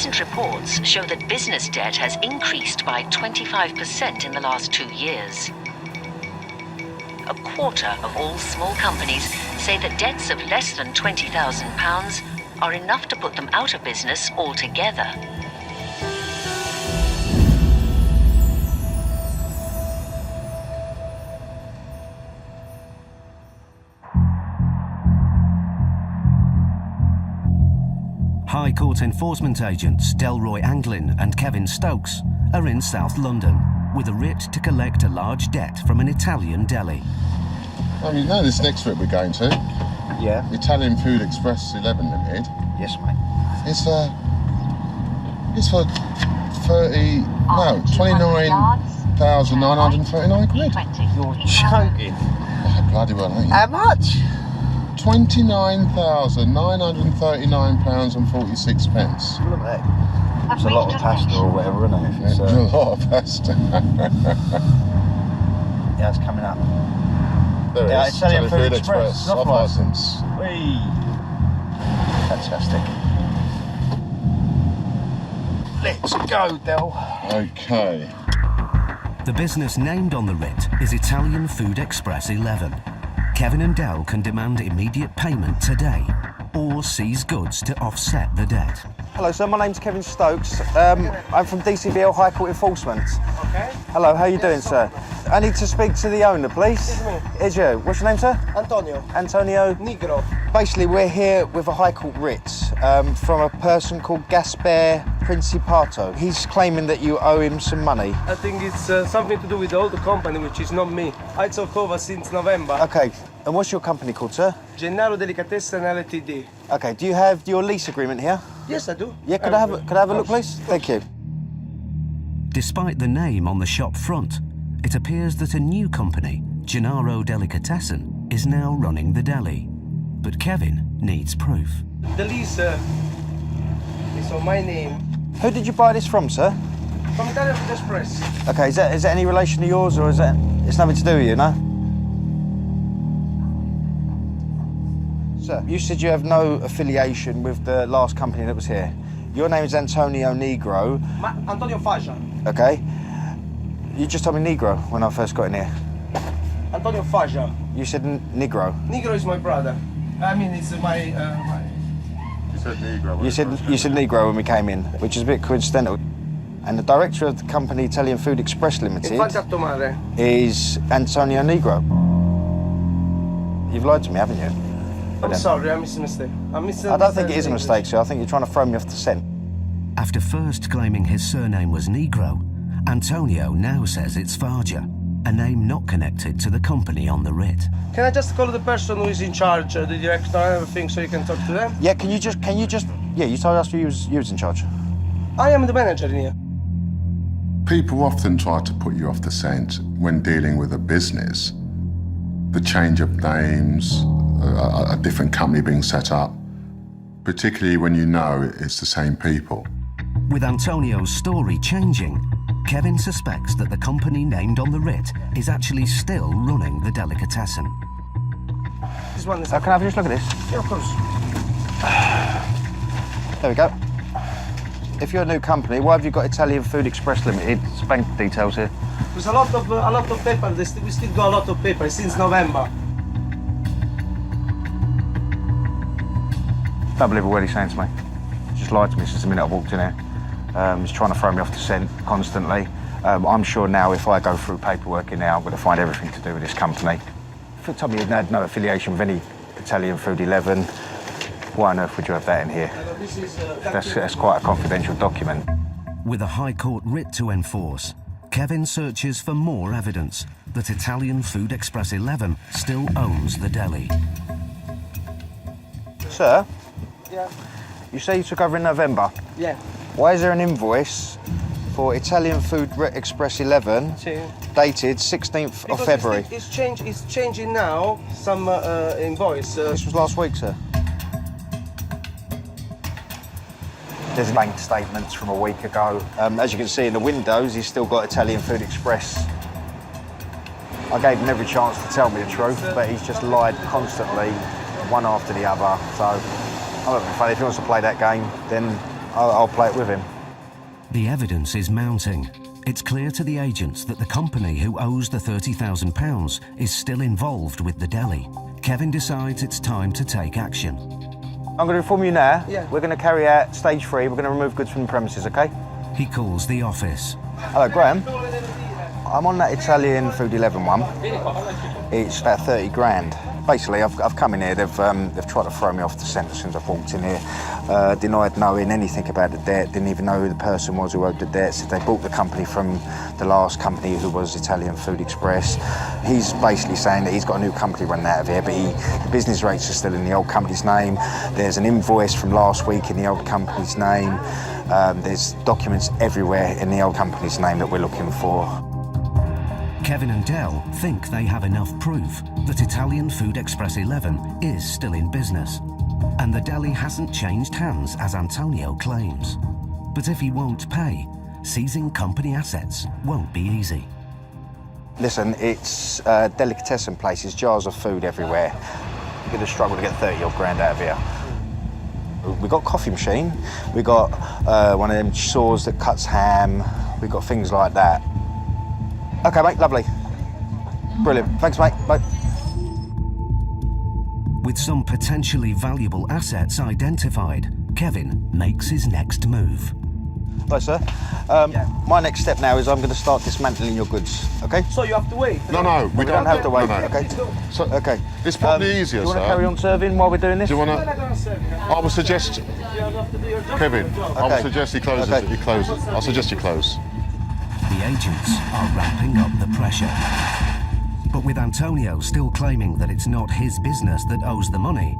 Recent reports show that business debt has increased by 25% in the last 2 years. A quarter of all small companies say that debts of less than £20,000 are enough to put them out of business altogether. High Court enforcement agents Delroy Anglin and Kevin Stokes are in South London with a writ to collect a large debt from an Italian deli. You know this next writ we're going to? Yeah. Italian Food Express 11 Limited. Yes, mate. It's for 29,939 quid. You're joking. Oh, bloody well, ain't you? How much? £29,939 and 46 pence. Look at that. It's a lot of pasta or whatever, isn't it? It's a lot of pasta. Yeah, it's coming up. There it is. Italian Food Express. Off licence. Whee! Fantastic. Let's go, Del. Okay. The business named on the writ is Italian Food Express 11. Kevin and Del can demand immediate payment today or seize goods to offset the debt. Hello, sir. My name's Kevin Stokes. I'm from DCBL High Court Enforcement. Okay. Hello, how are you doing, sir? I need to speak to the owner, please. It's me. Is you? What's your name, sir? Antonio. Antonio. Negro. Basically, we're here with a High Court writ from a person called Gaspar Principato. He's claiming that you owe him some money. I think it's something to do with the old company, which is not me. I took over since November. Okay, and what's your company called, sir? Gennaro Delicatessen Ltd. Okay, do you have your lease agreement here? Yes, I do. Yeah, could I have a look, please? Thank you. Despite the name on the shop front, it appears that a new company, Gennaro Delicatessen, is now running the deli. But Kevin needs proof. The lease is on my name. Who did you buy this from, sir? From Italian Food Express. Okay, is that any relation to yours, or is that it's nothing to do with you, no? Sir, you said you have no affiliation with the last company that was here. Your name is Antonio Negro. Antonio Fascia. Okay. You just told me Negro when I first got in here. Antonio Fascia. You said Negro. Negro is my brother. I mean, it's my... You said Negro. You said Negro when we came in, which is a bit coincidental. And the director of the company Italian Food Express Limited is Antonio Negro. You've lied to me, haven't you? I'm sorry, I made a mistake. I don't think it is a mistake, sir. I think you're trying to throw me off the scent. After first claiming his surname was Negro, Antonio now says it's Fargia, a name not connected to the company on the writ. Can I just call the person who is in charge, the director and everything, so you can talk to them? Yeah, can you just, yeah, you told us you was in charge. I am the manager in here. People often try to put you off the scent when dealing with a business. The change of names, a different company being set up, particularly when you know it's the same people. With Antonio's story changing, Kevin suspects that the company named on the writ is actually still running the delicatessen. This one is... Can I have just look at this? Yeah, of course. There we go. If you're a new company, why have you got Italian Food Express Limited? Bank details here. There's a lot of paper. We still got a lot of paper since November. Don't believe a word he's saying to me. He's just lied to me since the minute I walked in here. He's trying to throw me off the scent constantly. I'm sure now if I go through paperwork in there, I'm going to find everything to do with this company. If you told me you had no affiliation with any Italian Food 11, why on earth would you have that in here? That's quite a confidential document. With a High Court writ to enforce, Kevin searches for more evidence that Italian Food Express 11 still owns the deli. Sir? Yeah. You say you took over in November? Yeah. Why is there an invoice for Italian Food Express 11 dated 16th of February? It's changing now, some invoice. This was last week, sir. There's bank statements from a week ago. As you can see in the windows, he's still got Italian Food Express. I gave him every chance to tell me the truth, but he's just lied constantly, one after the other. So I'm not being funny. If he wants to play that game, then I'll play it with him. The evidence is mounting. It's clear to the agents that the company who owes the £30,000 is still involved with the deli. Kevin decides it's time to take action. I'm going to inform you now. Yeah. We're going to carry out stage 3. We're going to remove goods from the premises, OK? He calls the office. Hello, Graham. I'm on that Italian Food 11 one. It's about 30 grand. Basically, I've come in here, they've tried to throw me off the scent as soon as I've walked in here. Denied knowing anything about the debt, didn't even know who the person was who owed the debt. Said they bought the company from the last company who was Italian Food Express. He's basically saying that he's got a new company running out of here, but the business rates are still in the old company's name. There's an invoice from last week in the old company's name. There's documents everywhere in the old company's name that we're looking for. Kevin and Del think they have enough proof that Italian Food Express 11 is still in business, and the deli hasn't changed hands as Antonio claims. But if he won't pay, seizing company assets won't be easy. Listen, it's a delicatessen place, there's jars of food everywhere. You're going to struggle to get 30-odd grand out of here. We got a coffee machine, we got one of them saws that cuts ham, we got things like that. OK, mate, lovely. Brilliant. Thanks, mate. Bye. With some potentially valuable assets identified, Kevin makes his next move. Hi, sir. My next step now is I'm going to start dismantling your goods, OK? So you have to wait? No, We don't have to wait, No, no. OK? So, OK. It's probably easier, Do you want sir. to carry on serving while we're doing this? Do you want to? I would suggest, You have to do your job. Kevin, I would Okay. suggest he closes. Okay. He closes. I suggest you close. The agents are ramping up the pressure. But with Antonio still claiming that it's not his business that owes the money,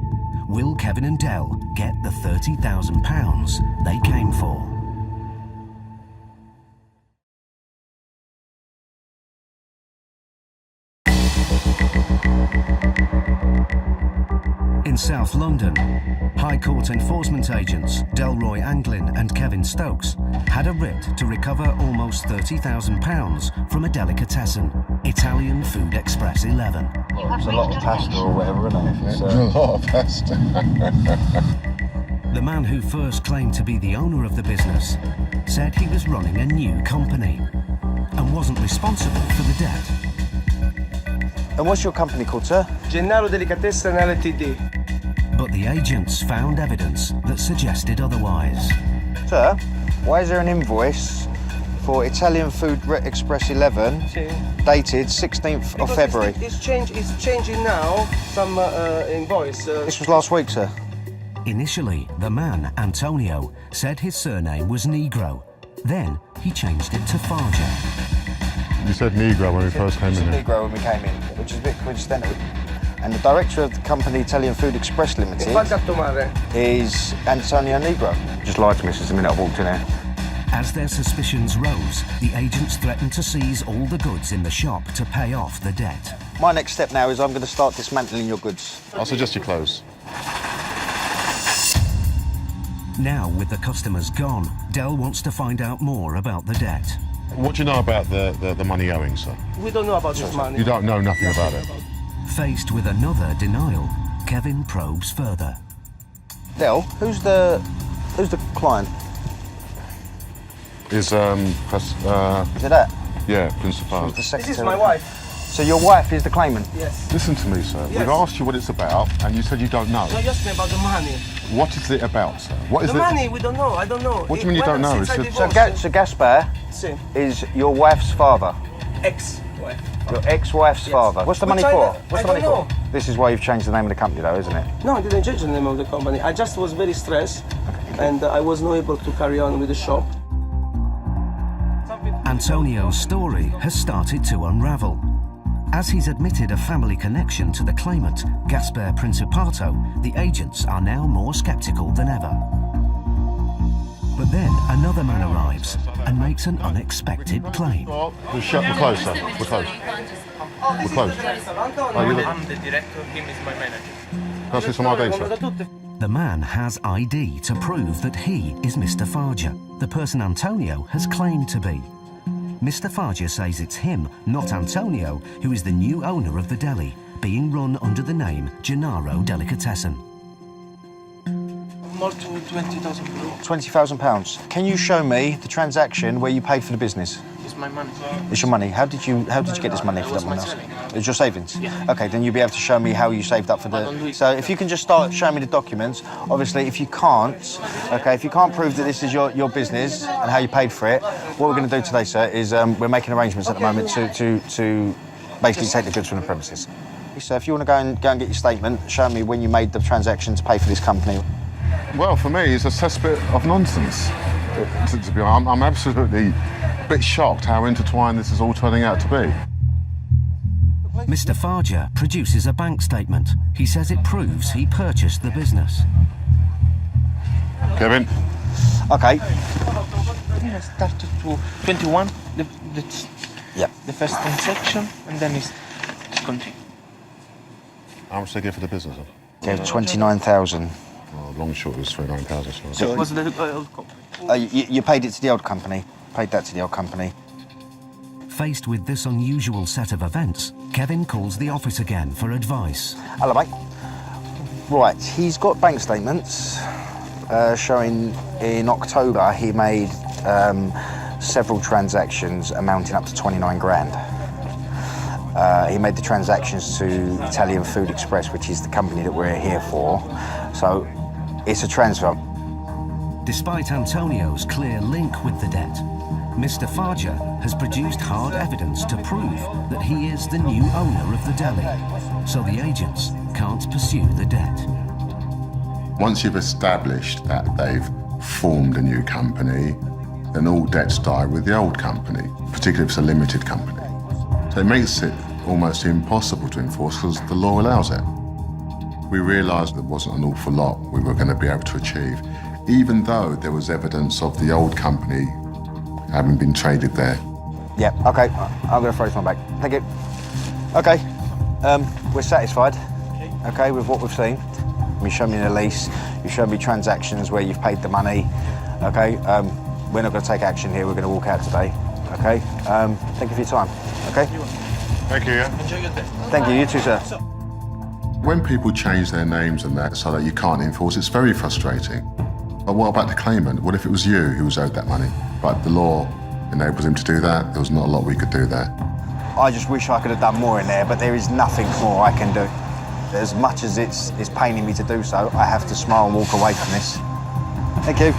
will Kevin and Del get the £30,000 they came for? In South London, High Court enforcement agents Delroy Anglin and Kevin Stokes had a writ to recover almost £30,000 from a delicatessen, Italian Food Express 11. It's a lot of pasta or whatever, isn't it? It's, A lot of pasta. The man who first claimed to be the owner of the business said he was running a new company and wasn't responsible for the debt. And what's your company called, sir? Gennaro Delicatessen Ltd. But the agents found evidence that suggested otherwise. Sir, why is there an invoice for Italian Food Express 11 dated 16th of February? It's changing now, some invoice. This was last week, sir. Initially, the man, Antonio, said his surname was Negro. Then he changed it to Farger. You said Negro when we first came in here. Negro when we came in, which is a bit coincidental. And the director of the company Italian Food Express Limited is Antonio Negro. Just lied to me since the minute I walked in here. As their suspicions rose, the agents threatened to seize all the goods in the shop to pay off the debt. My next step now is I'm going to start dismantling your goods. I suggest you close. Now, with the customers gone, Del wants to find out more about the debt. What do you know about the money owing, sir? We don't know about this money. You don't know nothing about it. Faced with another denial, Kevin probes further. Del, who's the client? Is Is it that? yeah, Principal. Who's the secretary? This is my wife. So your wife is the claimant? Yes. Listen to me, sir. Yes. We've asked you what it's about, and you said you don't know. No, you asked me about the money. What is it about, sir? What is The it? money, we don't know. I don't know. What do you mean you don't know? Since I It's divorced, So Gaspar Sì. is your wife's father? Ex-wife. Your ex-wife's father? What's the money Which for? I What's the money don't for? This is why you've changed the name of the company though, isn't it? No, I didn't change the name of the company. I just was very stressed and I was not able to carry on with the shop. Antonio's story has started to unravel. As he's admitted a family connection to the claimant, Gaspar Principato, the agents are now more skeptical than ever. But then another man arrives and makes an unexpected claim. We're closed, sir. We're closed. We're closed. Oh, you look. I'm the director, him is my manager. Can I see some ID, sir? The man has ID to prove that he is Mr. Farger, the person Antonio has claimed to be. Mr. Farger says it's him, not Antonio, who is the new owner of the deli, being run under the name Gennaro Delicatessen. more to 20,000 euro. £20,000. Can you show me the transaction where you paid for the business? It's my money. It's your money. How did you get this money? If you don't was my mind asking? savings. It's your savings. Yeah. Okay, then you'll be able to show me how you saved up for I don't do the. it. So if you can just start showing me the documents. Obviously, if you can't, okay, if you can't prove that this is your business and how you paid for it, what we're going to do today, sir, is we're making arrangements at the moment to basically take the goods from the premises. So if you want to go and get your statement, show me when you made the transaction to pay for this company. Well, for me, it's a cesspit of nonsense. To be honest, I'm absolutely a bit shocked how intertwined this is all turning out to be. Mr. Farger produces a bank statement. He says it proves he purchased the business. Kevin? Okay. I started to 21, Yep. the first transaction, and then it's continued. How much did they give for the business? Okay, 29,000. Oh, long short, it was 39,000. So. So it was the old company. You paid it to the old company. Paid that to the old company. Faced with this unusual set of events, Kevin calls the office again for advice. Hello, mate. Right, he's got bank statements showing in October he made several transactions amounting up to 29 grand. He made the transactions to Italian Food Express, which is the company that we're here for. So it's a transfer. Despite Antonio's clear link with the debt, Mr. Farger has produced hard evidence to prove that he is the new owner of the deli, so the agents can't pursue the debt. Once you've established that they've formed a new company, then all debts die with the old company, particularly if it's a limited company. So it makes it almost impossible to enforce because the law allows it. We realised there wasn't an awful lot we were going to be able to achieve, even though there was evidence of the old company having been traded there. Yeah, okay. I'm going to throw this one back. Thank you. Okay. We're satisfied, okay, with what we've seen. You showed me the lease, you showed me transactions where you've paid the money, okay? We're not going to take action here, we're going to walk out today, okay? Thank you for your time, okay? Thank you, yeah. Enjoy your day. Thank you, you too, sir. When people change their names and that so that you can't enforce, it's very frustrating. But what about the claimant? What if it was you who was owed that money? But the law enables him to do that. There was not a lot we could do there. I just wish I could have done more in there, but there is nothing more I can do. As much as it's paining me to do so, I have to smile and walk away from this. Thank you.